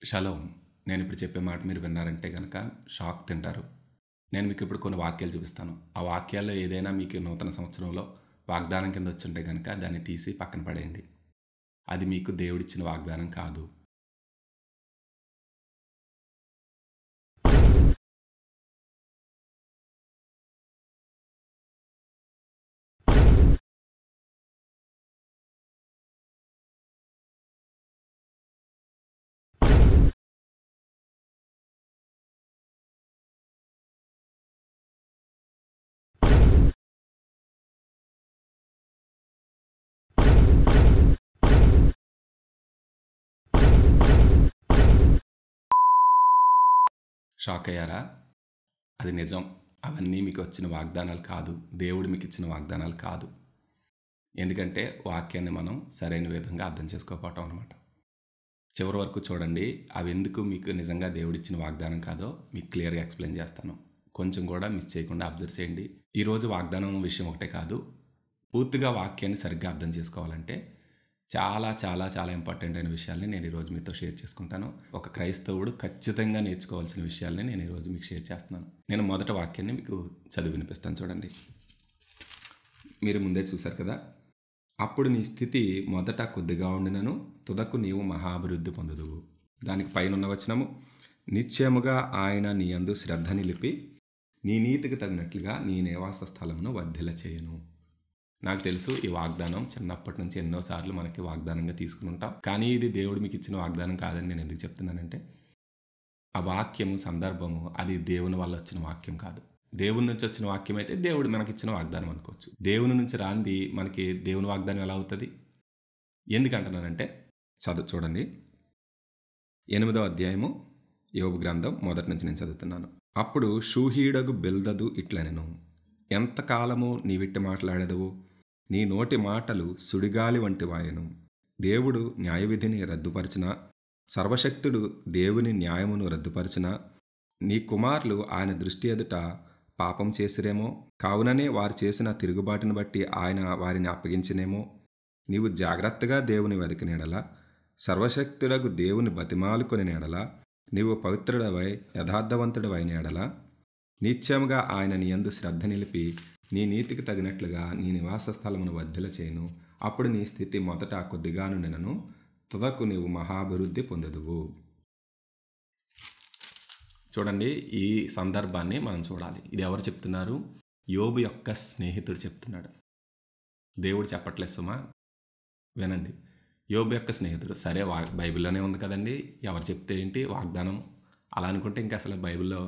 Shalom. నేనిప్పుడు చెప్పే మాట మీరు విన్నారంటే గనక షాక్ తింటారు. నేను మీకిప్పుడు కొన్ని వాక్యాలు చూపిస్తాను. ఆ వాక్యాల్లో ఏదైనా మీకు నూతన సంవత్సరంలో వాగ్దానం కింద వచ్చుంటే గనక దాన్ని తీసి పక్కన పడేయండి. అది మీకు దేవుడిచ్చిన వాగ్దానం కాదు. షాక్ అయ్యారా? అది నిజం. అవన్నీ మీకు వచ్చిన వాగ్దానాలు కాదు. దేవుడు మీకిచ్చిన వాగ్దానాలు కాదు. ఎందుకంటే వాక్యాన్ని మనం సరైన విధంగా అర్థం చేసుకోకపోవటం అనమాట. చివరి వరకు చూడండి. అవి ఎందుకు మీకు నిజంగా దేవుడిచ్చిన వాగ్దానం కాదో మీకు క్లియర్గా ఎక్స్ప్లెయిన్ చేస్తాను. కొంచెం కూడా మిస్ చేయకుండా అబ్జర్వ్ చేయండి. ఈరోజు వాగ్దానం విషయం ఒకటే కాదు, పూర్తిగా వాక్యాన్ని సరిగ్గా అర్థం చేసుకోవాలంటే చాలా చాలా చాలా ఇంపార్టెంట్ అయిన విషయాల్ని నేను ఈరోజు మీతో షేర్ చేసుకుంటాను. ఒక క్రైస్తవుడు ఖచ్చితంగా నేర్చుకోవాల్సిన విషయాల్ని నేను ఈరోజు మీకు షేర్ చేస్తున్నాను. నేను మొదటి వాక్యాన్ని మీకు చదివి వినిపిస్తాను చూడండి. మీరు ముందే చూశారు కదా. అప్పుడు నీ స్థితి మొదట కొద్దిగా ఉండినను తుదకు నీవు మహాభివృద్ధి పొందుదువు. దానికి పైన వచనము, నిశ్చయముగా ఆయన నీ యందు శ్రద్ధ నిలిపి నీ నీతికి తగినట్లుగా నీ నివాస స్థలమును వర్ధిల్ల చేయను. నాకు తెలుసు ఈ వాగ్దానం చిన్నప్పటి నుంచి ఎన్నోసార్లు మనకి వాగ్దానంగా తీసుకుని ఉంటాం. కానీ ఇది దేవుడు మీకు ఇచ్చిన వాగ్దానం కాదని నేను ఎందుకు చెప్తున్నానంటే, ఆ వాక్యము సందర్భము అది దేవుని వల్ల వచ్చిన వాక్యం కాదు. దేవుని నుంచి వచ్చిన వాక్యం అయితే దేవుడు మనకిచ్చిన వాగ్దానం అనుకోవచ్చు. దేవుని నుంచి రాంది మనకి దేవుని వాగ్దానం ఎలా అవుతుంది? ఎందుకంటున్నానంటే చూడండి. 8వ అధ్యాయము యోబు గ్రంథం మొదటి నుంచి నేను చదువుతున్నాను. అప్పుడు షూహీడగు బిల్దదు ఇట్లనెను, ఎంతకాలము నీవిట్టి మాట్లాడేదవు? నీ నోటి మాటలు సుడిగాలి వంటి వాయను. దేవుడు న్యాయవిధిని రద్దుపరిచిన, సర్వశక్తుడు దేవుని న్యాయమును రద్దుపరిచిన, నీ కుమారులు ఆయన దృష్టి ఎదుట పాపం చేసిరేమో, కావుననే వారు చేసిన తిరుగుబాటును బట్టి ఆయన వారిని అప్పగించినేమో. నీవు జాగ్రత్తగా దేవుని వెతికినేడలా, సర్వశక్తుడగు దేవుని బతిమాలుకొని నేడలా, నీవు పవిత్రుడవై యథార్థవంతుడవైన ఎడలా, నిత్యముగా ఆయన నీ యందు శ్రద్ధ నిలిపి నీ నీతికి తగినట్లుగా నీ నివాస స్థలమును వర్ధిల్ల చేయను. అప్పుడు నీ స్థితి మొదట కొద్దిగాను నినను తుదకు నీవు మహాభివృద్ధి పొందదువు. చూడండి, ఈ సందర్భాన్ని మనం చూడాలి. ఇది ఎవరు చెప్తున్నారు? యోబు యొక్క స్నేహితుడు చెప్తున్నాడు. దేవుడు చెప్పట్లేదు సుమా, వినండి. యోబు యొక్క స్నేహితుడు. సరే, బైబిల్లోనే ఉంది కదండి, ఎవరు చెప్తే ఏంటి వాగ్దానం అలా అనుకుంటే ఇంకా అసలు బైబిల్లో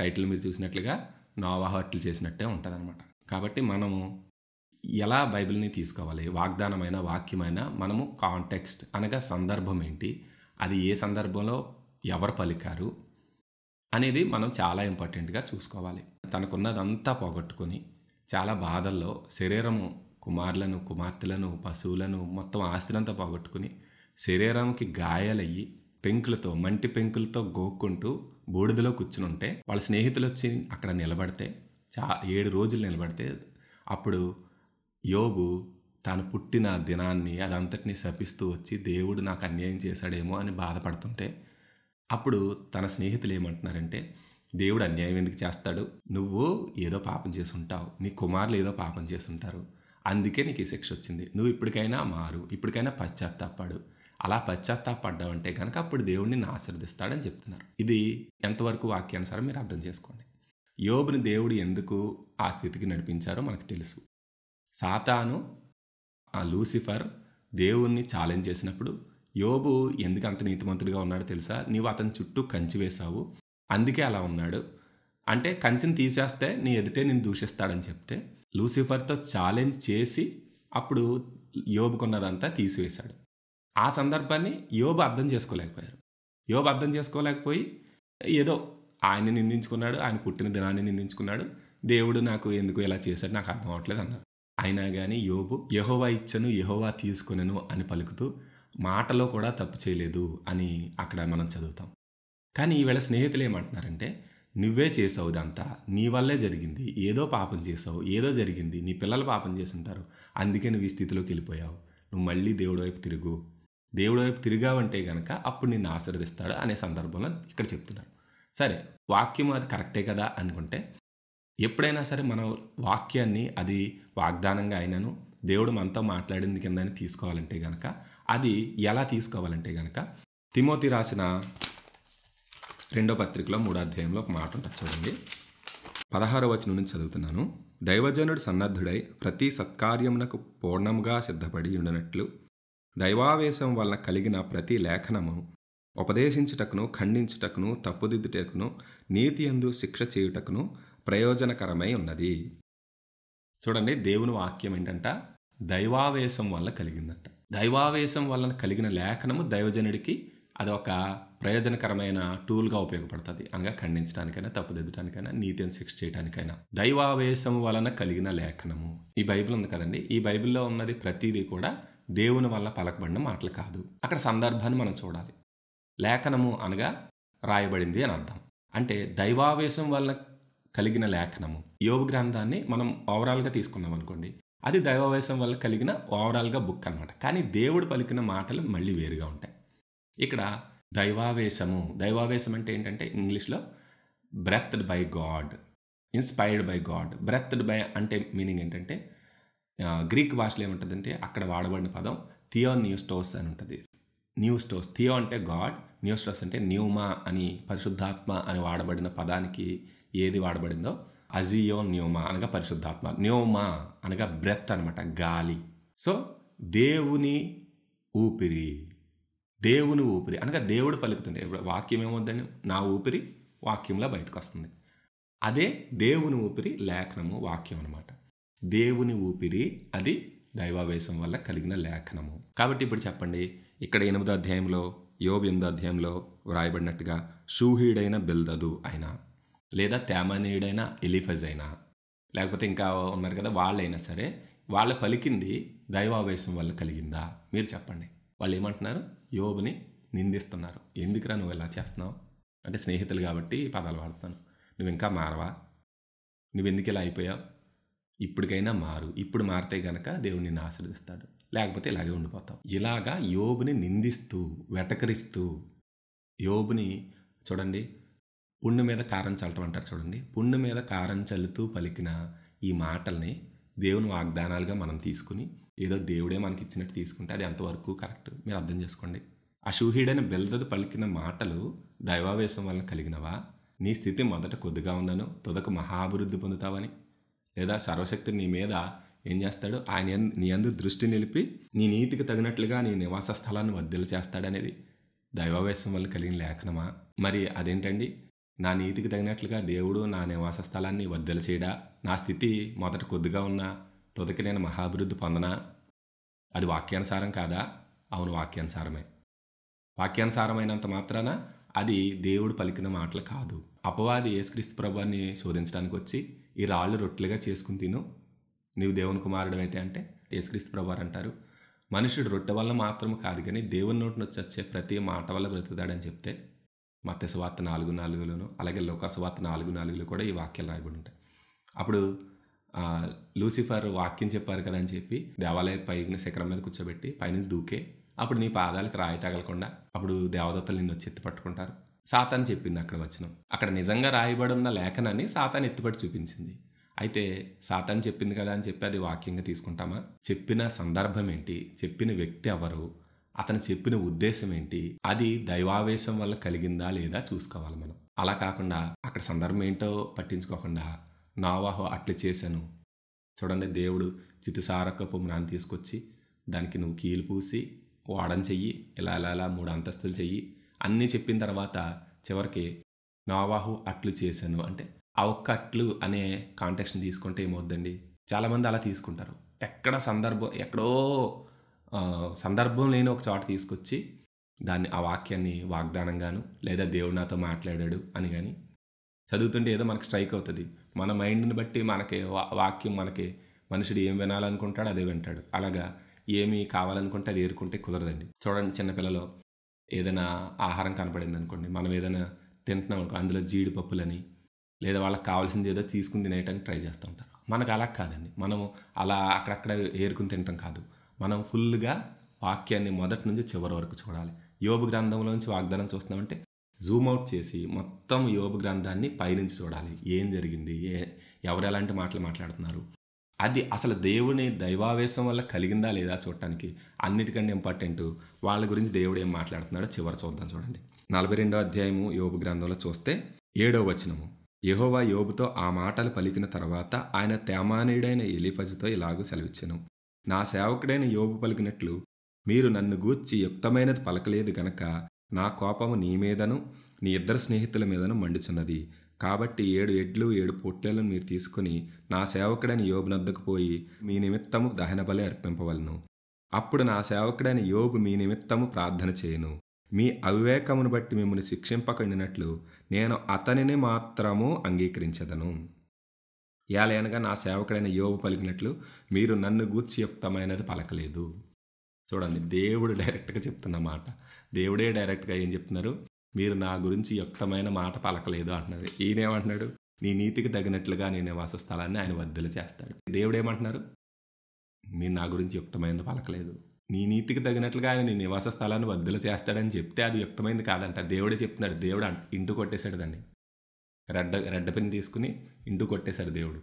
టైటిల్ మీరు చూసినట్లుగా నోవాహు హత్యలు చేసినట్టే ఉంటుంది అనమాట. కాబట్టి మనము ఎలా బైబిల్ని తీసుకోవాలి? వాగ్దానమైన వాక్యమైన మనము కాంటెక్స్ట్ అనగా సందర్భం ఏంటి, అది ఏ సందర్భంలో ఎవరు పలికారు అనేది మనం చాలా ఇంపార్టెంట్గా చూసుకోవాలి. తనకున్నదంతా పోగొట్టుకొని చాలా బాధల్లో శరీరము, కుమారులను, కుమార్తెలను, పశువులను, మొత్తం ఆస్తినంతా పోగొట్టుకుని శరీరంకి గాయాలయ్యి పెంకులతో, మంటి పెంకులతో గోక్కుంటూ బూడిదలో కూర్చుని ఉంటే వాళ్ళ స్నేహితులు వచ్చి అక్కడ నిలబడితే 7 రోజులు నిలబడితే అప్పుడు యోబు తాను పుట్టిన దినాన్ని అదంతటినీ శపిస్తూ వచ్చి దేవుడు నాకు అన్యాయం చేశాడేమో అని బాధపడుతుంటే అప్పుడు తన స్నేహితులు ఏమంటున్నారంటే, దేవుడు అన్యాయం ఎందుకు చేస్తాడు? నువ్వు ఏదో పాపం చేసి ఉంటావు, నీ కుమారులు ఏదో పాపం చేసి ఉంటారు, అందుకే నీకు ఈ శిక్ష వచ్చింది. నువ్వు ఇప్పటికైనా మారు, ఇప్పటికైనా పశ్చాత్తాపడు. అలా పశ్చాత్తాపడ్డావంటే కనుక అప్పుడు దేవుడిని ఆశీర్వదిస్తాడని చెప్తున్నారు. ఇది ఎంతవరకు వాక్యానుసారం మీరు అర్థం చేసుకోండి. యోబుని దేవుడు ఎందుకు ఆ స్థితికి నడిపించారో మనకు తెలుసు. సాతాను, లూసిఫర్ దేవుణ్ణి ఛాలెంజ్ చేసినప్పుడు యోబు ఎందుకు అంత నీతిమంతుడిగా ఉన్నాడో తెలుసా? నీవు అతని చుట్టూ కంచి వేశావు, అందుకే అలా ఉన్నాడు. అంటే కంచిని తీసేస్తే నీ ఎదుటే నేను దూషిస్తాడని చెప్తే లూసిఫర్తో ఛాలెంజ్ చేసి అప్పుడు యోబుకున్నదంతా తీసివేశాడు. ఆ సందర్భాన్ని యోబు అర్థం చేసుకోలేకపోయారు. యోబు అర్థం చేసుకోలేకపోయి ఏదో ఆయన్ని నిందించుకున్నాడు, ఆయన పుట్టిన దినాన్ని నిందించుకున్నాడు. దేవుడు నాకు ఎందుకు ఇలా చేశాడు, నాకు అర్థం అవ్వట్లేదు అన్నారు. అయినా కానీ యోబు యెహోవా ఇచ్చను యెహోవా తీసుకొనెను అని పలుకుతూ మాటలో కూడా తప్పు చేయలేదు అని అక్కడ మనం చదువుతాం. కానీ ఈవేళ స్నేహితులు ఏమంటున్నారంటే, నువ్వే చేసావు, ఇదంతా నీ వల్లే జరిగింది, ఏదో పాపం చేసావు, ఏదో జరిగింది, నీ పిల్లలు పాపం చేసి ఉంటారు, అందుకే నువ్వు ఈ స్థితిలోకి వెళ్ళిపోయావు, నువ్వు మళ్ళీ దేవుడి వైపు తిరుగు, దేవుడి వైపు తిరిగావంటే గనక అప్పుడు నిన్ను ఆశీర్వదిస్తాడు అనే సందర్భంలో ఇక్కడ చెప్తున్నారు. సరే, వాక్యం అది కరెక్టే కదా అనుకుంటే, ఎప్పుడైనా సరే మనం వాక్యాన్ని అది వాగ్దానంగా అయినను దేవుడు మనతో మాట్లాడింది కిందని తీసుకోవాలంటే గనక అది ఎలా తీసుకోవాలంటే గనక తిమోతి రాసిన 2వ పత్రికలో 3వ అధ్యాయంలో ఒక మాట ఉంటుంది చూడండి. 16వ వచనం నుంచి చదువుతున్నాను. దైవజనుడు సన్నద్ధుడై ప్రతి సత్కార్యమునకు పూర్ణముగా సిద్ధపడి ఉండినట్లు దైవావేశం వలన కలిగిన ప్రతి లేఖనము ఉపదేశించుటకును, ఖండించుటకును, తప్పుదిద్దుటకును, నీతి యందు శిక్ష చేయుటకును ప్రయోజనకరమై ఉన్నది. చూడండి, దేవుని వాక్యం ఏంటంట, దైవావేశం వల్ల కలిగిందంట. దైవావేశం వలన కలిగిన లేఖనము దైవజనుడికి అది ఒక ప్రయోజనకరమైన టూల్గా ఉపయోగపడుతుంది. అనగా ఖండించడానికైనా, తప్పుదిద్దడానికైనా, నీతిని శిక్ష చేయడానికైనా. దైవావేశం వలన కలిగిన లేఖనము, ఈ బైబిల్ ఉంది కదండి, ఈ బైబిల్లో ఉన్నది ప్రతిదీ కూడా దేవుని వల్ల పలకబడిన మాటలు కాదు. అక్కడ సందర్భాన్ని మనం చూడాలి. లేఖనము అనగా రాయబడింది అని అర్థం. అంటే దైవావేశం వల్ల కలిగిన లేఖనము, యోబు గ్రంథాన్ని మనం ఓవరాల్గా తీసుకున్నాం అనుకోండి, అది దైవావేశం వల్ల కలిగిన ఓవరాల్గా బుక్ అనమాట. కానీ దేవుడు పలికిన మాటలు మళ్ళీ వేరుగా ఉంటాయి. ఇక్కడ దైవావేశం అంటే ఏంటంటే ఇంగ్లీష్లో breathed by God, inspired by God. Breathed by అంటే మీనింగ్ ఏంటంటే గ్రీక్ భాషలో ఏముంటుందంటే అక్కడ వాడబడిన పదం థియోనియోస్టోస్ అని ఉంటుంది. న్యూస్టోస్, థియో అంటే గాడ్, న్యూస్టోస్ అంటే న్యూమా అని, పరిశుద్ధాత్మ అని వాడబడిన పదానికి ఏది వాడబడిందో అజియో న్యూమా అనగా పరిశుద్ధాత్మ, న్యూమా అనగా బ్రెత్ అనమాట, గాలి. సో దేవుని ఊపిరి అనగా దేవుడు పలుకుతుంది. వాక్యం ఏమవుద్దని, నా ఊపిరి వాక్యంలో బయటకు వస్తుంది. అదే దేవుని ఊపిరి లేఖనము, వాక్యం అనమాట. దేవుని ఊపిరి అది దైవావేశం వల్ల కలిగిన లేఖనము. కాబట్టి ఇప్పుడు చెప్పండి, ఇక్కడ 8వ అధ్యాయంలో, యోబు 8వ అధ్యాయంలో వ్రాయబడినట్టుగా షూహీడైన బిల్దదు అయినా, లేదా తేమానీయుడైన ఎలీఫజ్ అయినా, లేకపోతే ఇంకా ఉన్నారు కదా వాళ్ళైనా సరే, వాళ్ళ పలికింది దైవావేశం వల్ల కలిగిందా? మీరు చెప్పండి. వాళ్ళు ఏమంటున్నారు? యోబుని నిందిస్తున్నారు. ఎందుకురా నువ్వు ఇలా చేస్తున్నావు అంటే, స్నేహితులు కాబట్టి పదాలు వాడుతున్నాను, నువ్వు ఇంకా మారవా, నువ్వెందుకు ఇలా అయిపోయావు, ఇప్పటికైనా మారు, ఇప్పుడు మారితే గనక దేవుడు నిన్ను ఆశీర్వదిస్తాడు, లేకపోతే ఇలాగే ఉండిపోతావు. ఇలాగా యోబుని నిందిస్తూ, వెటకరిస్తూ, యోబుని చూడండి, పుండు మీద కారం చల్లటం అంటారు చూడండి, పుండు మీద కారం చల్లుతూ పలికిన ఈ మాటల్ని దేవుని వాగ్దానాలుగా మనం తీసుకుని ఏదో దేవుడే మనకి ఇచ్చినట్టు తీసుకుంటే అది ఎంతవరకు కరెక్ట్ మీరు అర్థం చేసుకోండి. అషూహీడైన బిల్దదు పలికిన మాటలు దైవావేశం వలన కలిగినవా? నీ స్థితి మొదట కొద్దిగా ఉన్నాను, తుదకు మహాభివృద్ధి పొందుతావని, లేదా సర్వశక్తి నీ మీద ఏం చేస్తాడు, ఆయన నీ యందు దృష్టి నిలిపి నీ నీతికి తగినట్లుగా నీ నివాస స్థలాన్ని వర్ధిల్ల చేస్తాడనేది దైవావేశం వల్ల కలిగిన లేఖనమా? మరి అదేంటండి, నా నీతికి తగినట్లుగా దేవుడు నా నివాస స్థలాన్ని వర్ధిల్ల చేయడా, నా స్థితి మొదట కొద్దిగా ఉన్నా తుదకి నేను మహాభివృద్ధి పొందనా? అది వాక్యానుసారం కాదా? అవును, వాక్యానుసారమే. వాక్యానుసారమైనంత మాత్రాన అది దేవుడు పలికిన మాటలు కాదు. అపవాది యేసుక్రీస్తు ప్రభువుని శోధించడానికి వచ్చి ఈ రాళ్ళు రొట్టెలుగా చేసుకుని తిను, నీవు దేవుని కుమారుడు అయితే అంటే, యేసుక్రీస్తు ప్రభువారు అంటారు, మనుషుడు రొట్టె వల్ల మాత్రం కాదు కానీ దేవుని నోటి నుంచి వచ్చే ప్రతి మాట వల్ల బ్రతుకుతాడని చెప్తే, మత్తయి సువార్త 4:4లోను అలాగే లూకా సువార్త 4:4లో కూడా ఈ వాక్యాలు రాయబడి ఉంటాయి. అప్పుడు లూసిఫర్ వాక్యం చెప్పారు కదా అని చెప్పి దేవాలయ పైన శిఖరం మీద కూర్చోబెట్టి పైనుంచి దూకే, అప్పుడు నీ పాదాలకు రాయి తగలకుండా అప్పుడు దేవదత్తలు నిన్ను వచ్చి ఎత్తి పట్టుకుంటారు. సాతాను చెప్పింది అక్కడ వచనం. అక్కడ నిజంగా రాయబడి ఉన్న లేఖనాన్ని సాతాను ఎత్తిపట్టి చూపించింది. అయితే సాతాను చెప్పింది కదా అని చెప్పి అది వాక్యంగా తీసుకుంటామా? చెప్పిన సందర్భం ఏంటి, చెప్పిన వ్యక్తి ఎవరు, అతను చెప్పిన ఉద్దేశం ఏంటి, అది దైవావేశం వల్ల కలిగిందా లేదా చూసుకోవాలి మనం. అలా కాకుండా అక్కడ సందర్భం ఏంటో పట్టించుకోకుండా నోవాహు అట్లా చేశాను చూడండి, దేవుడు చితిసారకపు మ్రాన్ని తీసుకొచ్చి దానికి నువ్వు కీలు పూసి వాడని చెయ్యి, ఇలా 3 అంతస్తులు చెయ్యి అన్నీ చెప్పిన తర్వాత చివరికి నోవాహు అట్లు చేశాను అంటే ఆ ఒక్క అట్లు అనే కాంటెక్స్ట్ని తీసుకుంటే ఏమవుద్దండి, చాలామంది అలా తీసుకుంటారు. ఎక్కడో సందర్భం లేని ఒక చోట తీసుకొచ్చి దాన్ని ఆ వాక్యాన్ని వాగ్దానంగాను లేదా దేవుడు నాతో మాట్లాడాడు అని కానీ చదువుతుంటే ఏదో మనకు స్ట్రైక్ అవుతుంది. మన మైండ్ని బట్టి మనకి వాక్యం మనకి మనుషుడు ఏం వినాలనుకుంటాడో అదే వింటాడు. అలాగా ఏమి కావాలనుకుంటే అది ఏరుకుంటే కుదరదండి. చూడండి, చిన్నపిల్లలు ఏదైనా ఆహారం కనపడింది అనుకోండి, మనం ఏదైనా తింటున్నాం అనుకో, అందులో జీడిపప్పులని లేదా వాళ్ళకి కావాల్సింది ఏదో తీసుకుని తినేయటానికి ట్రై చేస్తూ ఉంటారు. మనకు అలా కాదండి, మనం అలా అక్కడక్కడ ఏరుకుని తినటం కాదు, మనం ఫుల్గా వాక్యాన్ని మొదటి నుంచి చివరి వరకు చూడాలి. యోబు గ్రంథంలోంచి వాగ్దానం చూస్తున్నామంటే జూమ్ అవుట్ చేసి మొత్తం యోబు గ్రంథాన్ని పైనుంచి చూడాలి. ఏం జరిగింది, ఎవరు ఎలాంటి మాటలు మాట్లాడుతున్నారు, అది అసలు దేవుని దైవావేశం వల్ల కలిగిందా లేదా చూడటానికి. అన్నిటికంటే ఇంపార్టెంట్ వాళ్ళ గురించి దేవుడు ఏం మాట్లాడుతున్నాడో చివరి చూద్దాం. చూడండి 42వ అధ్యాయము యోబు గ్రంథంలో చూస్తే 7వ వచనము. యెహోవా యోబుతో ఆ మాటలు పలికిన తర్వాత ఆయన తేమానీయుడైన ఎలీఫజుతో ఇలాగూ సెలవిచ్చెను. నా సేవకుడైన యోబు పలికినట్లు మీరు నన్ను గూర్చి యుక్తమైనది పలకలేదు గనక నా కోపము నీ మీదను నీ ఇద్దరు స్నేహితుల మీదను మండుచున్నది. కాబట్టి 7 ఎడ్లు 7 పొట్టేళ్లను మీరు తీసుకుని నా సేవకుడైన యోబు నద్దకు పోయి మీ నిమిత్తము దహనబలి అర్పింపవలను. అప్పుడు నా సేవకుడైన యోబు మీ నిమిత్తము ప్రార్థన చేయను. మీ అవివేకమును బట్టి మిమ్మల్ని శిక్షింపకుండినట్లు నేను అతనిని మాత్రము అంగీకరించదను. ఏలయనగా నా సేవకుడైన యోబు పలికినట్లు మీరు నన్ను గూర్చి యుక్తమైనది పలకలేదు. చూడండి, దేవుడు డైరెక్ట్గా చెప్తున్న మాట. దేవుడే డైరెక్ట్గా ఏం చెప్తున్నారు, మీరు నా గురించి యుక్తమైన మాట పలకలేదు అంటున్నారు. ఈయనేమంటున్నాడు, నీ నీతికి తగినట్లుగా నీ నివాస స్థలాన్ని ఆయన వద్దలు చేస్తాడు. దేవుడేమంటున్నారు, మీరు నా గురించి యుక్తమైనది పలకలేదు, నీ నీతికి తగినట్లుగా ఆయన నీ నివాస స్థలాన్ని వద్దలు చేస్తాడని చెప్తే అది యుక్తమైంది కాదంట. దేవుడే చెప్తున్నాడు. దేవుడు ఇంటూ కొట్టేశాడు దాన్ని. రెడ్డ పిన్ తీసుకుని ఇంటూ కొట్టేశాడు దేవుడు.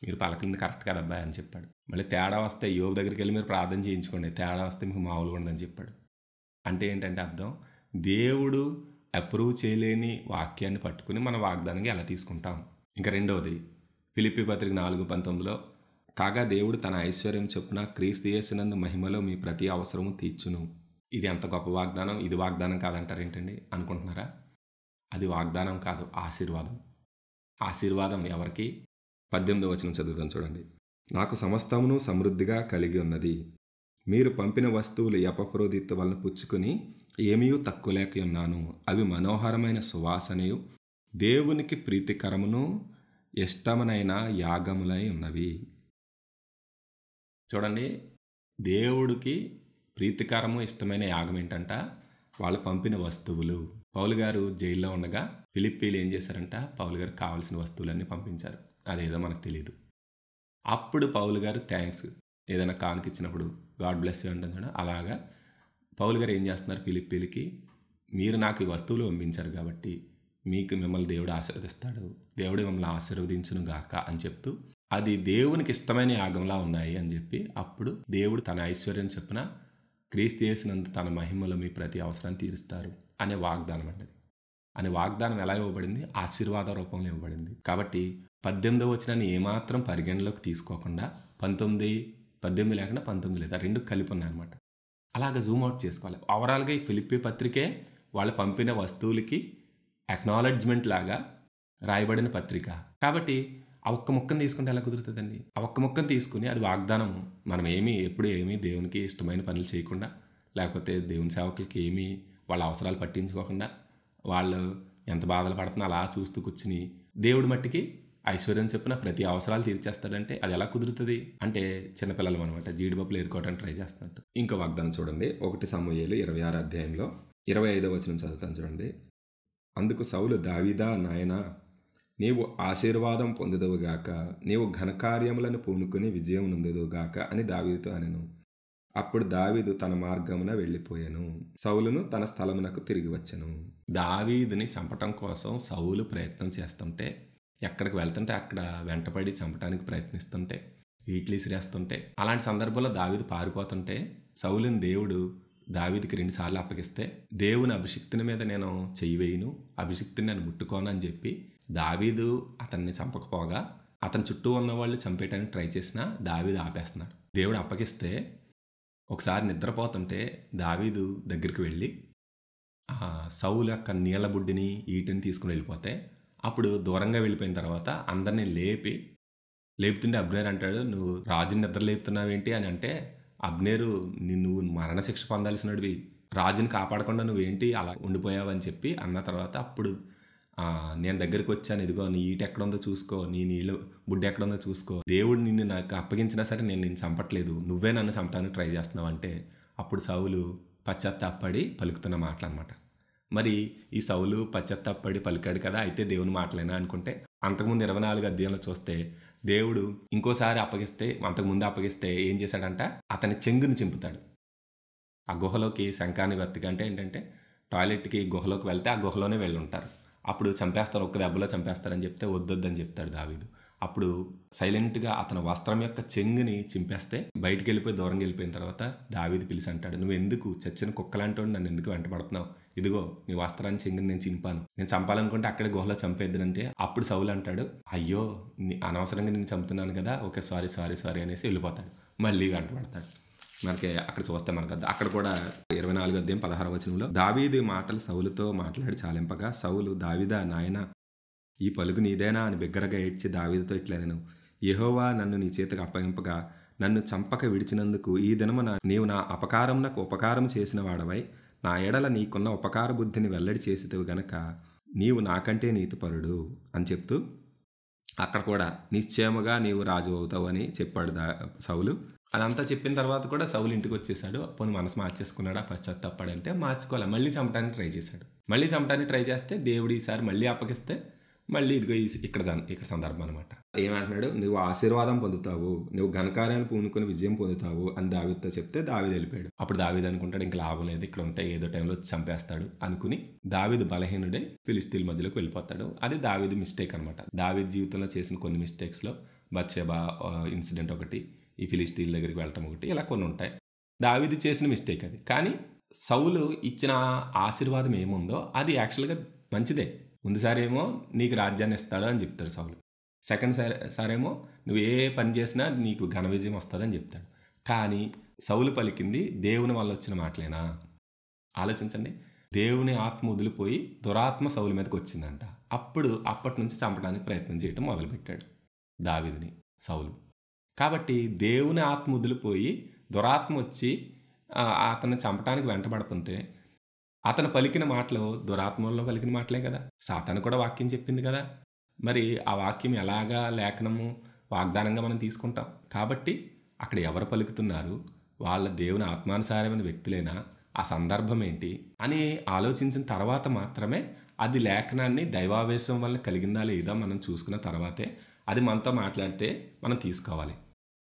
మీరు పలకింది కరెక్ట్ కదా అబ్బాయి అని చెప్పాడు. మళ్ళీ తేడా వస్తే యోబు దగ్గరికి వెళ్ళి మీరు ప్రార్థన చేయించుకోండి, తేడా వస్తే మీకు మామూలుగా ఉండదని చెప్పాడు. అంటే ఏంటంటే అర్థం, దేవుడు అప్రూవ్ చేయలేని వాక్యాన్ని పట్టుకుని మన వాగ్దానంగా ఎలా తీసుకుంటాం. ఇంకా రెండవది ఫిలిప్పీ పత్రిక 4:19లో కాగా దేవుడు తన ఐశ్వర్యం చొప్పున క్రీస్తు యేసునందు మహిమలో మీ ప్రతి అవసరము తీర్చును. ఇది ఎంత గొప్ప వాగ్దానం. ఇది వాగ్దానం కాదంటారు ఏంటండి అనుకుంటున్నారా? అది వాగ్దానం కాదు, ఆశీర్వాదం. ఆశీర్వాదం ఎవరికి? 18వ వచనం చదువుతాం చూడండి. నాకు సమస్తమును సమృద్ధిగా కలిగి ఉన్నది. మీరు పంపిన వస్తువులు ఎపఫ్రోదిత్తు వలన పుచ్చుకుని ఏమీ తక్కువ లేక ఉన్నాను. అవి మనోహరమైన సువాసనయు దేవునికి ప్రీతికరమును ఇష్టమునైన యాగములై ఉన్నవి. చూడండి, దేవుడికి ప్రీతికరము ఇష్టమైన యాగం ఏంటంట? వాళ్ళు పంపిన వస్తువులు. పౌలు గారు జైల్లో ఉండగా ఫిలిప్పీలు ఏం చేశారంట? పౌలు గారికి కావాల్సిన వస్తువులన్నీ పంపించారు. అదేదో మనకు తెలియదు. అప్పుడు పౌలు గారు థ్యాంక్స్ ఏదైనా కానుకిచ్చినప్పుడు గాడ్ బ్లెస్ యూ అంటున్నాడు. అలాగా పౌలు గారు ఏం చేస్తున్నారు, ఫిలిప్పీలకి మీరు నాకు ఈ వస్తువులు పంపించారు కాబట్టి మిమ్మల్ని దేవుడు ఆశీర్వదిస్తాడు, దేవుడు మిమ్మల్ని ఆశీర్వదించును గాక అని చెప్తూ అది దేవునికి ఇష్టమైన యాగంలా ఉన్నాయి అని చెప్పి అప్పుడు దేవుడు తన ఐశ్వర్యం చొప్పున క్రీస్తు యేసునందు తన మహిమలో మీ ప్రతి అవసరాన్ని తీరుస్తారు అనే వాగ్దానం అండి. అనే వాగ్దానం ఎలా ఇవ్వబడింది? ఆశీర్వాద రూపంలో ఇవ్వబడింది. కాబట్టి 18వ వచనాన్ని ఏమాత్రం పరిగణలోకి తీసుకోకుండా 18 లేకుండా 19 లేదా 2 కలిపి ఉన్నాయన్నమాట. అలాగ జూమ్ అవుట్ చేసుకోవాలి. ఓవరాల్గా ఈ ఫిలిప్పీ పత్రికే వాళ్ళు పంపిన వస్తువులకి అక్నాలెడ్జ్మెంట్ లాగా రాయబడిన పత్రిక. కాబట్టి ఆ ఒక్క ముక్కను తీసుకుంటే ఎలా కుదురుతుందండి? ఆ ఒక్క ముక్కను తీసుకుని అది వాగ్దానము. మనం ఎప్పుడు దేవునికి ఇష్టమైన పనులు చేయకుండా, లేకపోతే దేవుని సేవకులకి వాళ్ళ అవసరాలు పట్టించుకోకుండా, వాళ్ళు ఎంత బాధలు పడుతున్నా అలా చూస్తూ కూర్చుని దేవుడి మట్టికి ఐశ్వర్యం చెప్పిన ప్రతి అవసరాలు తీర్చేస్తాడంటే అది ఎలా కుదురుతుంది? అంటే చిన్నపిల్లలు అనమాట, జీడిపప్పులు ఏరుకోవడానికి ట్రై చేస్తున్నట్టు. ఇంకో వాగ్దానం చూడండి, 1 సమూయేలు 26 అధ్యాయంలో 25వ వచనం చదువుతాను చూడండి. అందుకు సౌలు, దావీదా నాయనా, నీవు ఆశీర్వాదం పొందుదువుగాక, నీవు ఘనకార్యములను పూనుకొని విజయం నొందుదువుగాక అని దావీదుతో అనెను. అప్పుడు దావీదు తన మార్గమున వెళ్ళిపోయాను, సౌలును తన స్థలమునకు తిరిగి వచ్చెను. దావీదుని చంపటం కోసం సౌలు ప్రయత్నం చేస్తుంటే, ఎక్కడికి వెళ్తుంటే అక్కడ వెంటపడి చంపడానికి ప్రయత్నిస్తుంటే, ఈట్లు ఇసిరేస్తుంటే, అలాంటి సందర్భంలో దావీదు పారిపోతుంటే సౌలుని దేవుడు దావీదుకి 2 సార్లు అప్పగిస్తే, దేవుని అభిషిక్తుని మీద నేను చెయ్యి వేయను, అభిషిక్తుని నేను ముట్టుకోను అని చెప్పి దావీదు అతన్ని చంపకపోగా అతని చుట్టూ ఉన్న వాళ్ళు చంపేయడానికి ట్రై చేసినా దావీదు ఆపేస్తున్నాడు. దేవుడు అప్పగిస్తే ఒకసారి నిద్రపోతుంటే దావీదు దగ్గరికి వెళ్ళి సౌలు యొక్క నీళ్ల బుడ్డిని ఈటిని తీసుకుని వెళ్ళిపోతే, అప్పుడు దూరంగా వెళ్ళిపోయిన తర్వాత అందరినీ లేపుతుంటే అబ్నేరు అంటాడు, నువ్వు రాజుని నిద్ర లేపుతున్నావేంటి అని అంటే, అబ్నేరు నువ్వు మరణశిక్ష పొందాల్సినవి, రాజుని కాపాడకుండా నువ్వేంటి అలా ఉండిపోయావని చెప్పి అన్న తర్వాత అప్పుడు నేను దగ్గరికి వచ్చాను, ఇదిగో నీ ఈట ఎక్కడుందో చూసుకో, నీ నీళ్ళు బుడ్డ ఎక్కడుందో చూసుకో, దేవుడు నిన్ను నాకు అప్పగించినా సరే నేను నిన్ను చంపట్లేదు, నువ్వే నన్ను చంపడానికి ట్రై చేస్తున్నావు అంటే అప్పుడు సౌలు పశ్చాత్తాపడి పలుకుతున్న మాటలు అనమాట. మరి ఈ సౌలు పశ్చాత్తాపడి పలికాడు కదా, అయితే దేవుని మాటలేనా అనుకుంటే, అంతకుముందు 24 అధ్యాయంలో చూస్తే దేవుడు ఇంకోసారి అంతకుముందు అప్పగిస్తే ఏం చేశాడంట, అతని చెంగుని చింపుతాడు. ఆ గుహలోకి శంఖాన్ని వెతికి అంటే ఏంటంటే టాయిలెట్కి గుహలోకి వెళ్తే ఆ గుహలోనే వెళ్ళి ఉంటారు. అప్పుడు చంపేస్తారు, ఒక్క దెబ్బలో చంపేస్తారని చెప్తే వద్దొద్దని చెప్తాడు దావీదు. అప్పుడు సైలెంట్గా అతని వస్త్రం యొక్క చెంగుని చింపేస్తే బయటికి వెళ్ళిపోయి దూరంగా వెళ్ళిపోయిన తర్వాత దావీదు పిలిచి అంటాడు, నువ్వు ఎందుకు చచ్చిన కుక్కలాంటి నన్ను ఎందుకు వెంటబడుతున్నావు? ఇదిగో నీ వస్త్రాన్ని చెంగుని నేను చింపాను, నేను చంపాలనుకుంటే అక్కడే గుహలో చంపేద్దునంటే అప్పుడు సౌలు అంటాడు, అయ్యో అనవసరంగా నేను చంపుతున్నాను కదా, ఓకే సారీ సారీ సారీ అనేసి వెళ్ళిపోతాడు. మళ్ళీ వెంటబడతాడు. మనకి అక్కడ చూస్తే మనకు అక్కడ కూడా 24:16 దావీదు మాటలు సౌలుతో మాట్లాడి చాలింపగా సౌలు, దావీదా నాయన ఈ పలుకు నీదేనా అని బిగ్గరగా ఏడ్చి దావీదుతో ఇట్లా, నేను యెహోవా నన్ను నీ చేతికి అప్పగింపగా నన్ను చంపక విడిచినందుకు ఈ దినమున నీవు నా అపకారమునకు ఉపకారం చేసిన వాడవై నా ఎడల నీకున్న ఉపకార బుద్ధిని వెల్లడి చేసేవి గనక నీవు నాకంటే నీతిపరుడు అని చెప్తూ అక్కడ కూడా నిశ్చయముగా నీవు రాజు అవుతావు అని చెప్పాడు సౌలు. అదంతా చెప్పిన తర్వాత కూడా సౌలు ఇంటికి వచ్చేసాడు. పోనీ మనసు మార్చేసుకున్నాడా, పశ్చాత్తాపడంటే మార్చుకోవాలి. మళ్ళీ చంపడానికి ట్రై చేశాడు. మళ్ళీ చంపడానికి ట్రై చేస్తే దేవుడు ఈసారి మళ్ళీ అప్పగిస్తే మళ్ళీ ఇదిగో ఇక్కడ సందర్భం అనమాట. ఏమంటున్నాడు, నువ్వు ఆశీర్వాదం పొందుతావు, నువ్వు ఘనకార్యాలు పూనుకొని విజయం పొందుతావు అని దావీదుతో చెప్తే దావీదు వెళ్ళిపోయాడు. అప్పుడు దావీదు అనుకుంటాడు ఇంకా లాభం లేదు, ఇక్కడ ఉంటే ఏదో టైంలో చంపేస్తాడు అనుకుని దావీదు బలహీనుడే ఫిలిష్తీయుల మధ్యలోకి వెళ్ళిపోతాడు. అది దావీదు మిస్టేక్ అనమాట. దావీదు జీవితంలో చేసిన కొన్ని మిస్టేక్స్లో బత్షెబా ఇన్సిడెంట్ ఒకటి, ఈ ఫిలిష్తీయుల దగ్గరికి వెళ్ళటం ఒకటి, ఇలా కొన్ని ఉంటాయి. దావీదు చేసిన మిస్టేక్ అది. కానీ సౌలు ఇచ్చిన ఆశీర్వాదం ఏముందో అది యాక్చువల్గా మంచిదే. ముందుసారేమో నీకు రాజ్యాన్ని ఇస్తాడు అని చెప్తాడు సౌలు. సెకండ్ సారేమో నువ్వు ఏ పని చేసినా నీకు ఘన విజయం వస్తుందని చెప్తాడు. కానీ సౌలు పలికింది దేవుని వల్ల వచ్చిన మాటలేనా? ఆలోచించండి. దేవుని ఆత్మ వదిలిపోయి దురాత్మ సౌలు మీదకి వచ్చిందంట. అప్పటి నుంచి చంపడానికి ప్రయత్నం చేయడం మొదలుపెట్టాడు దావీదుని సౌలు. కాబట్టి దేవుని ఆత్మ వదిలిపోయి దురాత్మ వచ్చి అతన్ని చంపడానికి వెంటబడుతుంటే అతను పలికిన మాటలు దురాత్మల్లో పలికిన మాటలే కదా. సాతాను కూడా వాక్యం చెప్పింది కదా. మరి ఆ వాక్యం ఎలాగా లేఖనము వాగ్దానంగా మనం తీసుకుంటాం. కాబట్టి అక్కడ ఎవరు పలుకుతున్నారు, వాళ్ళ దేవుని ఆత్మానుసారమైన వ్యక్తులేనా, ఆ సందర్భం ఏంటి అని ఆలోచించిన తర్వాత మాత్రమే అది లేఖనాన్ని దైవావేశం వల్ల కలిగిందా లేదా మనం చూసుకున్న తర్వాతే అది మనతో మాట్లాడితే మనం తీసుకోవాలి.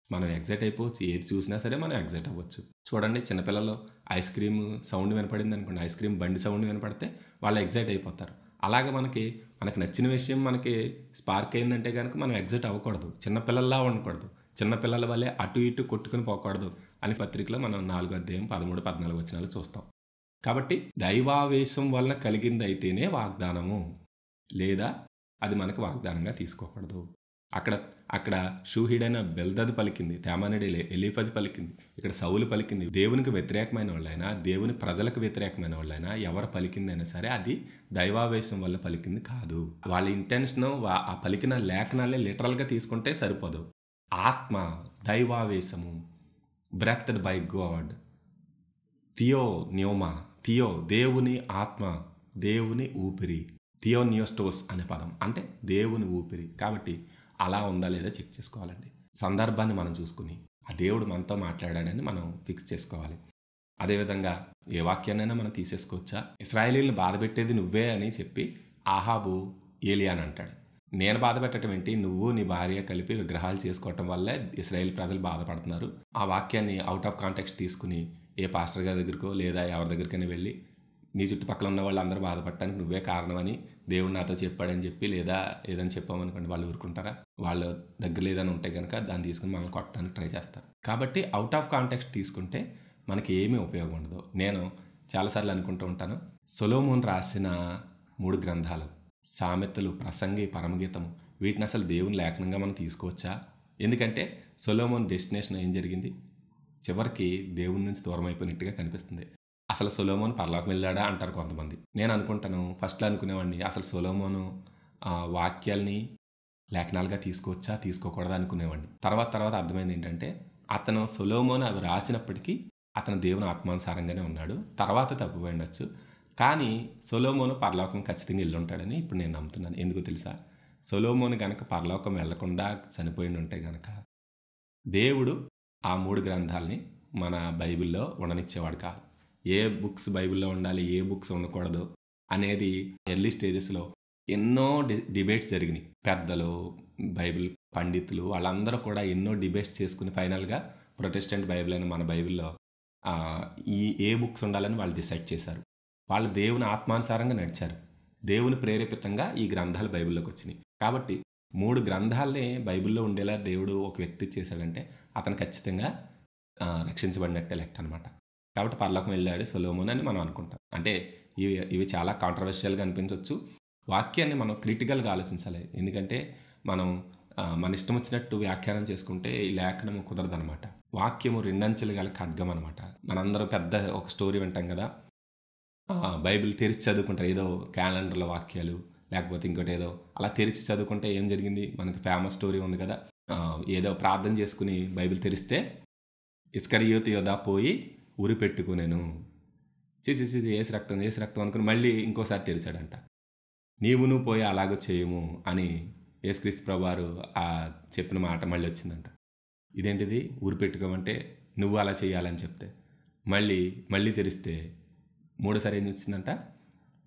మనం ఎగ్జైట్ అయిపోవచ్చు, ఏది చూసినా సరే మనం ఎగ్జైట్ అవ్వచ్చు. చూడండి, చిన్నపిల్లలు ఐస్ క్రీమ్ సౌండ్ వినపడింది అనుకోండి, ఐస్ క్రీమ్ బండి సౌండ్ వినపడితే వాళ్ళు ఎగ్జైట్ అయిపోతారు. అలాగే మనకి నచ్చిన విషయం మనకి స్పార్క్ అయిందంటే కనుక మనం ఎగ్జైట్ అవ్వకూడదు, చిన్నపిల్లల్లా ఉండకూడదు, చిన్నపిల్లల వల్లే అటు ఇటు కొట్టుకుని పోకూడదు అని పత్రికలో మనం 4:13-14 చూస్తాం. కాబట్టి దైవావేశం వల్ల కలిగింది అయితేనే వాగ్దానము, లేదా అది మనకు వాగ్దానంగా తీసుకోకూడదు. అక్కడ షూహిడైన బెల్దద్ పలికింది, తేమానుడి ఎలీఫజ్ పలికింది, ఇక్కడ సౌలు పలికింది. దేవునికి వ్యతిరేకమైన వాళ్ళైనా, దేవుని ప్రజలకు వ్యతిరేకమైన వాళ్ళైనా, ఎవరు పలికిందైనా సరే అది దైవావేశం వల్ల పలికింది కాదు. వాళ్ళ ఇంటెన్షన్ ఆ పలికిన లేఖనాలే లిటరల్గా తీసుకుంటే సరిపోదు. ఆత్మ, దైవావేశము, బ్రెత్డ్ బై గాడ్, థియో న్యోమా, థియో దేవుని ఆత్మ, దేవుని ఊపిరి, థియోనియోస్టోస్ అనే పదం అంటే దేవుని ఊపిరి. కాబట్టి అలా ఉందా లేదా చెక్ చేసుకోవాలండి. సందర్భాన్ని మనం చూసుకుని ఆ దేవుడు మనతో మాట్లాడాడని మనం ఫిక్స్ చేసుకోవాలి. అదేవిధంగా ఏ వాక్యాన్నైనా మనం తీసేసుకోవచ్చా? ఇశ్రాయేలీలను బాధ పెట్టేది నువ్వే అని చెప్పి ఆహాబు ఏలియాని అంటాడు. నేను బాధ పెట్టడం ఏంటి, నువ్వు నీ భార్య కలిపి విగ్రహాలు చేసుకోవటం వల్లే ఇశ్రాయేల్ ప్రజలు బాధపడుతున్నారు. ఆ వాక్యాన్ని అవుట్ ఆఫ్ కాంటెక్స్ట్ తీసుకుని ఏ పాస్టర్ గారి దగ్గరకో లేదా ఎవరి దగ్గరికైనా వెళ్ళి నీ చుట్టుపక్కల ఉన్న వాళ్ళు అందరూ బాధపడటానికి నువ్వే కారణమని దేవుడు నాతో చెప్పాడని చెప్పి లేదా ఏదని చెప్పామనుకోండి, వాళ్ళు ఊరుకుంటారా? వాళ్ళ దగ్గర లేదని ఉంటే కనుక దాన్ని తీసుకుని మనల్ని కొట్టడానికి ట్రై చేస్తారు. కాబట్టి అవుట్ ఆఫ్ కాంటెక్స్ట్ తీసుకుంటే మనకి ఏమీ ఉపయోగం ఉండదు. నేను చాలాసార్లు అనుకుంటూ ఉంటాను, సొలొమోను రాసిన 3 గ్రంథాలు, సామెతలు, ప్రసంగి, పరమగీతము, వీటిని అసలు దేవుని లేఖనంగా మనం తీసుకోవచ్చా? ఎందుకంటే సొలొమోను డెస్టినేషన్ ఏం జరిగింది, చివరికి దేవుని నుంచి దూరం అయిపోయినట్టుగా కనిపిస్తుంది. అసలు సొలొమోను పరలోకం వెళ్ళాడా అంటారు కొంతమంది. నేను అనుకుంటాను, ఫస్ట్లో అనుకునేవాడిని అసలు సొలొమోను వాక్యాల్ని లేఖనాలుగా తీసుకోవచ్చా తీసుకోకూడదా అనుకునేవాడిని. తర్వాత అర్థమైంది ఏంటంటే అతను సొలొమోను అవి రాసినప్పటికీ అతను దేవుని ఆత్మానుసారంగానే ఉన్నాడు. తర్వాత తప్పిపోయి ఉండొచ్చు, కానీ సొలొమోను పరలోకం ఖచ్చితంగా వెళ్ళుంటాడని ఇప్పుడు నేను నమ్ముతున్నాను. ఎందుకు తెలుసా? సొలొమోను గనక పరలోకం వెళ్లకుండా చనిపోయి ఉంటే గనక దేవుడు ఆ 3 గ్రంథాలని మన బైబిల్లో ఉండనిచ్చేవాడు కాదు. ఏ బుక్స్ బైబిల్లో ఉండాలి, ఏ బుక్స్ ఉండకూడదు అనేది ఎర్లీ స్టేజెస్లో ఎన్నో డిబేట్స్ జరిగినాయి. పెద్దలు, బైబిల్ పండితులు వాళ్ళందరూ కూడా ఎన్నో డిబేట్స్ చేసుకుని ఫైనల్గా ప్రొటెస్టెంట్ బైబిల్ అయిన మన బైబిల్లో ఆహ్, ఈ ఏ బుక్స్ ఉండాలని వాళ్ళు డిసైడ్ చేశారు. వాళ్ళు దేవుని ఆత్మానుసారంగా నడిచారు. దేవుని ప్రేరేపితంగా ఈ గ్రంథాలు బైబిల్‌లోకి వచ్చినాయి. కాబట్టి 3 గ్రంథాల్ని బైబిల్‌లో ఉండేలా దేవుడు ఒక వ్యక్తి చేశాడంటే అతను ఖచ్చితంగా రక్షించబడినట్టే లెక్కనమాట. కాబట్టి పరలోకం వెళ్ళాడు సొలొమోన్ అని మనం అనుకుంటాం. అంటే ఇవి చాలా కాంట్రవర్షియల్‌గా అనిపించొచ్చు. వాక్యాన్ని మనం క్రిటికల్‌గా ఆలోచించాలి. ఎందుకంటే మనం మన ఇష్టం వచ్చినట్టు వ్యాఖ్యానం చేసుకుంటే ఈ లేఖనం కుదరదనమాట. వాక్యము రెండంచెలు గల ఖడ్గం అనమాట. మనందరం పెద్ద ఒక స్టోరీ వింటాం కదా! బైబిల్ తెరిచి చదువుకుంటారు. ఏదో క్యాలెండర్‌లో వాక్యాలు లేకపోతే ఇంకోటి ఏదో అలా తెరిచి చదువుకుంటే ఏం జరిగింది? మనకి ఫేమస్ స్టోరీ ఉంది కదా! ఏదో ప్రార్థన చేసుకుని బైబిల్ తెరిస్తే ఇస్కరియోతు యోధా పోయి ఉరి పెట్టుకునెను. ఛీ! ఛీ! ఛీ! యేసు రక్తం అనుకుని మళ్ళీ ఇంకోసారి తెరిచాడంట. నువ్వు పోయి అలాగ చేయము అని యేసుక్రీస్తు ప్రభువారు చెప్పిన మాట మళ్ళీ వచ్చిందంట. ఇదేంటిది ఉరి పెట్టుకోమంటే నువ్వు అలా చేయాలని చెప్తే మళ్ళీ తెరిస్తే మూడోసారి ఏం వచ్చిందంట,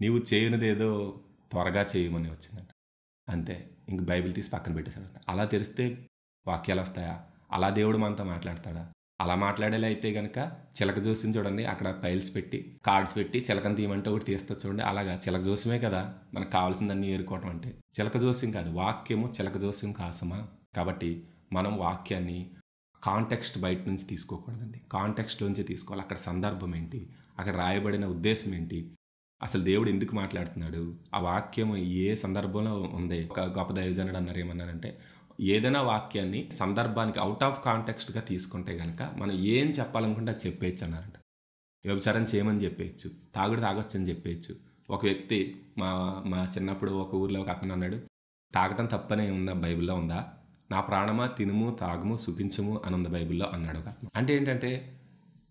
నీవు చేయనిదేదో త్వరగా చేయమని వచ్చిందంట. అంతే, ఇంక బైబిల్ తీసి పక్కన పెట్టేశాడంట. అలా తెరిస్తే వాక్యాలు వస్తాయా? అలా దేవుడు మనతో మాట్లాడతాడా? అలా మాట్లాడేలా అయితే కనుక చిలక జోస్యం చూడండి, అక్కడ ఫైల్స్ పెట్టి కార్డ్స్ పెట్టి చిలకని తీయమంటే ఒకటి తీస్తా చూడండి. అలాగా చిలక జోస్యమే కదా మనకు కావాల్సిందన్నీ ఏరుకోవటం అంటే. చిలక జోస్యం కాదు, వాక్యము చిలక జోస్యం కాసమా. కాబట్టి మనం వాక్యాన్ని కాంటెక్స్ట్ బయట నుంచి తీసుకోకూడదండి, కాంటెక్స్ట్లోంచి తీసుకోవాలి. అక్కడ సందర్భం ఏంటి, అక్కడ రాయబడిన ఉద్దేశం ఏంటి, అసలు దేవుడు ఎందుకు మాట్లాడుతున్నాడు, ఆ వాక్యము ఏ సందర్భంలో ఉంది. ఒక గొప్ప దైవజనుడు అన్నారు, ఏమన్నారంటే ఏదైనా వాక్యాన్ని సందర్భానికి అవుట్ ఆఫ్ కాంటెక్స్ట్గా తీసుకుంటే కనుక మనం ఏం చెప్పాలనుకుంటే అది చెప్పేయచ్చు అన్నారంట. వ్యభిచారం చేయమని చెప్పేయచ్చు, తాగొచ్చు అని చెప్పేయచ్చు. ఒక వ్యక్తి మా చిన్నప్పుడు ఒక ఊర్లో ఒక అతను అన్నాడు, తాగటం తప్పనే ఉందా, బైబిల్లో ఉందా, నా ప్రాణమా తినుము తాగము సుఖించము అని ఉంది బైబిల్లో అన్నాడు ఒక అతను. అంటే ఏంటంటే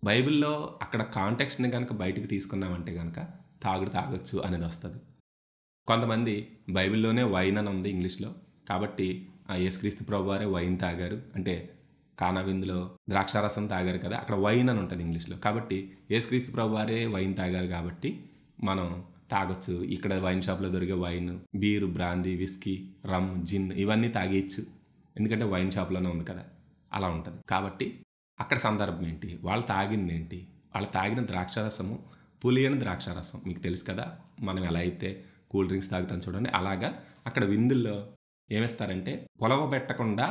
బైబిల్లో అక్కడ కాంటెక్స్ట్ని కనుక బయటకు తీసుకున్నామంటే కనుక తాగొచ్చు అనేది వస్తుంది. కొంతమంది బైబిల్లోనే వైన్ అని ఉంది ఇంగ్లీష్లో, కాబట్టి యేసుక్రీస్తు ప్రభువారే వైన్ తాగారు అంటే కానా విందులో ద్రాక్షారసం తాగారు కదా, అక్కడ వైన్ అని ఉంటుంది ఇంగ్లీష్లో. కాబట్టి యేసుక్రీస్తు ప్రభువారే వైన్ తాగారు కాబట్టి మనం తాగొచ్చు. ఇక్కడ వైన్ షాప్లో దొరికే వైన్, బీరు, బ్రాందీ, విస్కీ, రమ్, జిన్ ఇవన్నీ తాగేయచ్చు, ఎందుకంటే వైన్ షాప్లోనే ఉంది కదా, అలా ఉంటుంది. కాబట్టి అక్కడ సందర్భం ఏంటి, వాళ్ళు తాగింది ఏంటి, వాళ్ళు తాగిన ద్రాక్షారసము పులియని ద్రాక్షారసం మీకు తెలుసు కదా, మనం ఎలా అయితే కూల్ డ్రింక్స్ తాగుతాం చూడండి, అలాగా అక్కడ విందుల్లో ఏమిస్తారంటే పొలవబెట్టకుండా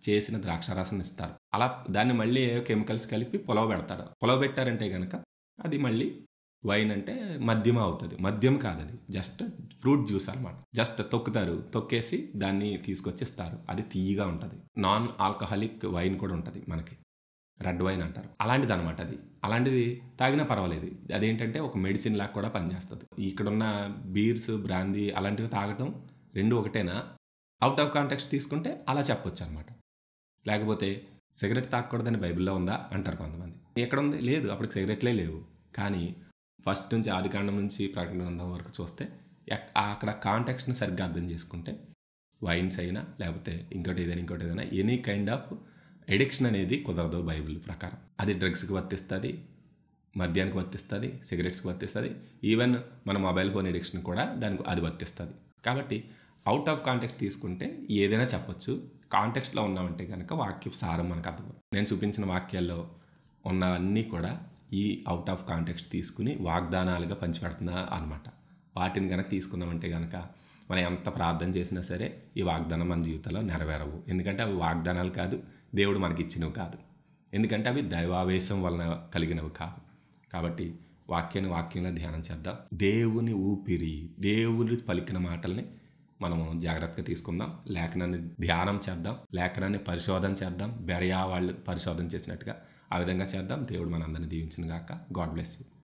చేసిన ద్రాక్షారసం ఇస్తారు. అలా దాన్ని మళ్ళీ ఏ కెమికల్స్ కలిపి పొలవబెడతారు. పొలవబెట్టారంటే కనుక అది మళ్ళీ వైన్ అంటే మద్యం అవుతుంది. మద్యం కాదు, అది జస్ట్ ఫ్రూట్ జ్యూస్ అనమాట. జస్ట్ తొక్కేసి దాన్ని తీసుకొచ్చిస్తారు. అది తీయగా ఉంటుంది. నాన్ ఆల్కహాలిక్ వైన్ కూడా ఉంటుంది మనకి, రెడ్ వైన్ అంటారు. అలాంటిది అనమాట అది. అలాంటిది తాగినా పర్వాలేదు. అదేంటంటే ఒక మెడిసిన్ లాగా కూడా పనిచేస్తుంది. ఇక్కడున్న బీర్స్, బ్రాందీ అలాంటివి తాగటం రెండు ఒకటేనా, అవుట్ ఆఫ్ కాంటెక్స్ట్ తీసుకుంటే అలా చెప్పొచ్చు అనమాట. లేకపోతే సిగరెట్ తాగకూడదని బైబిల్లో ఉందా అంటారు కొంతమంది. ఎక్కడ ఉంది? లేదు, అప్పటికి సిగరెట్లే లేవు. కానీ ఫస్ట్ నుంచి ఆదికాండం నుంచి ప్రకటన గ్రంథం వరకు చూస్తే అక్కడ కాంటెక్స్ట్ని సరిగ్గా అర్థం చేసుకుంటే వైన్స్ అయినా లేకపోతే ఇంకోటి ఏదైనా ఎనీ కైండ్ ఆఫ్ ఎడిక్షన్ అనేది కుదరదు బైబిల్ ప్రకారం. అది డ్రగ్స్కి వర్తిస్తుంది, మద్యానికి వర్తిస్తుంది, సిగరెట్స్కి వర్తిస్తుంది, ఈవెన్ మన మొబైల్ ఫోన్ ఎడిక్షన్ కూడా దానికి అది వర్తిస్తుంది. కాబట్టి అవుట్ ఆఫ్ కాంటెక్స్ట్ తీసుకుంటే ఏదైనా చెప్పొచ్చు. కాంటెక్స్ట్లో ఉన్నామంటే కనుక వాక్య సారం మనకు అర్థమవుతుంది. నేను చూపించిన వాక్యాల్లో ఉన్నవన్నీ కూడా ఈ అవుట్ ఆఫ్ కాంటెక్స్ట్ తీసుకుని వాగ్దానాలుగా పంచిపెడుతున్నా అనమాట. వాటిని కనుక తీసుకున్నామంటే కనుక మనం ఎంత ప్రార్థన చేసినా సరే ఈ వాగ్దానం మన జీవితంలో నెరవేరవు. ఎందుకంటే అవి వాగ్దానాలు కాదు, దేవుడు మనకి ఇచ్చినవి కాదు. ఎందుకంటే అవి దైవావేశం వలన కలిగినవి కాదు. కాబట్టి వాక్యంలో ధ్యానం చేద్దాం. దేవుని ఊపిరి, దేవుని పలికిన మాటల్ని మనము జాగ్రత్తగా తీసుకుందాం. లేఖనాన్ని ధ్యానం చేద్దాం, లేఖనాన్ని పరిశోధన చేద్దాం. బెరయా వాళ్ళు పరిశోధన చేసినట్టుగా ఆ విధంగా చేద్దాం. దేవుడు మనందరిని దీవించును గాక. God bless you.